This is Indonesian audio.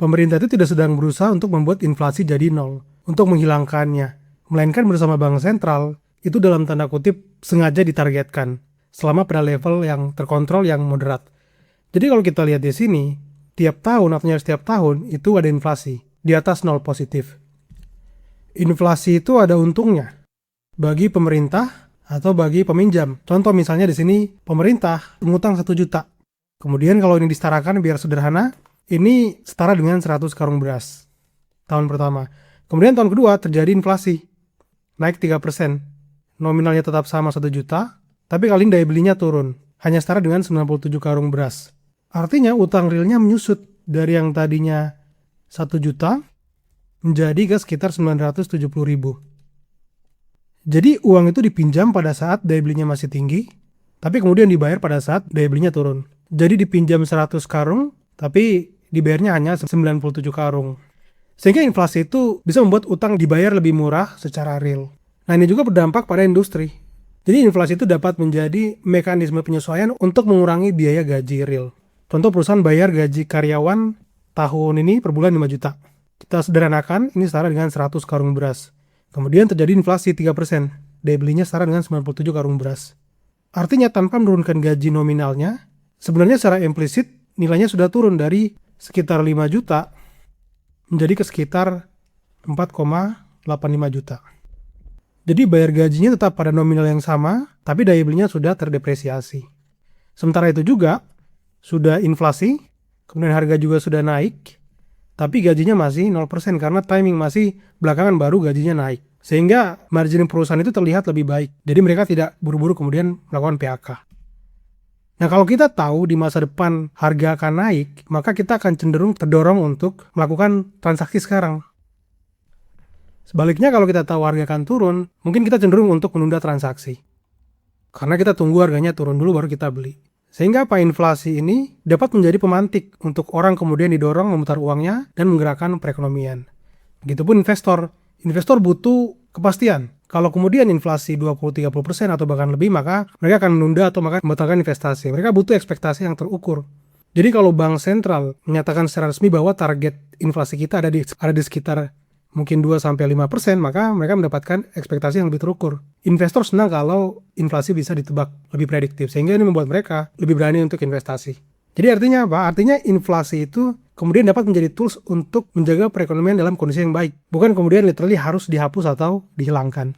Pemerintah itu tidak sedang berusaha untuk membuat inflasi jadi nol, untuk menghilangkannya. Melainkan bersama bank sentral, itu dalam tanda kutip sengaja ditargetkan, selama pada level yang terkontrol yang moderat. Jadi kalau kita lihat di sini, tiap tahun atau setiap tahun itu ada inflasi, di atas nol positif. Inflasi itu ada untungnya bagi pemerintah atau bagi peminjam. Contoh misalnya di sini pemerintah mengutang 1 juta. Kemudian kalau ini disetarakan biar sederhana, ini setara dengan 100 karung beras tahun pertama. Kemudian tahun kedua terjadi inflasi, naik 3%. Nominalnya tetap sama 1 juta, tapi kali ini daya belinya turun, hanya setara dengan 97 karung beras. Artinya utang realnya menyusut dari yang tadinya 1 juta menjadi ke sekitar 970 ribu. Jadi uang itu dipinjam pada saat daya belinya masih tinggi, tapi kemudian dibayar pada saat daya belinya turun. Jadi dipinjam 100 karung, tapi dibayarnya hanya 97 karung. Sehingga inflasi itu bisa membuat utang dibayar lebih murah secara real. Nah ini juga berdampak pada industri. Jadi inflasi itu dapat menjadi mekanisme penyesuaian untuk mengurangi biaya gaji real. Contoh perusahaan bayar gaji karyawan tahun ini per bulan 5 juta. Kita sederhanakan, ini setara dengan 100 karung beras. Kemudian terjadi inflasi 3%. Daya belinya setara dengan 97 karung beras. Artinya tanpa menurunkan gaji nominalnya, sebenarnya secara implisit nilainya sudah turun dari sekitar 5 juta menjadi ke sekitar 4,85 juta. Jadi bayar gajinya tetap pada nominal yang sama, tapi daya belinya sudah terdepresiasi. Sementara itu juga, sudah inflasi, kemudian harga juga sudah naik, tapi gajinya masih 0% karena timing masih belakangan baru gajinya naik. Sehingga margin perusahaan itu terlihat lebih baik. Jadi mereka tidak buru-buru kemudian melakukan PHK. Nah kalau kita tahu di masa depan harga akan naik, maka kita akan cenderung terdorong untuk melakukan transaksi sekarang. Sebaliknya kalau kita tahu harga akan turun, mungkin kita cenderung untuk menunda transaksi. Karena kita tunggu harganya turun dulu baru kita beli. Sehingga inflasi ini dapat menjadi pemantik untuk orang kemudian didorong memutar uangnya dan menggerakkan perekonomian. Begitupun investor. Investor butuh kepastian. Kalau kemudian inflasi 20-30% atau bahkan lebih, maka mereka akan menunda atau bahkan membatalkan investasi. Mereka butuh ekspektasi yang terukur. Jadi kalau bank sentral menyatakan secara resmi bahwa target inflasi kita ada di sekitar mungkin 2-5%, maka mereka mendapatkan ekspektasi yang lebih terukur. Investor senang kalau inflasi bisa ditebak lebih prediktif, sehingga ini membuat mereka lebih berani untuk investasi. Jadi artinya apa? Artinya inflasi itu kemudian dapat menjadi tools untuk menjaga perekonomian dalam kondisi yang baik. Bukan kemudian literally harus dihapus atau dihilangkan.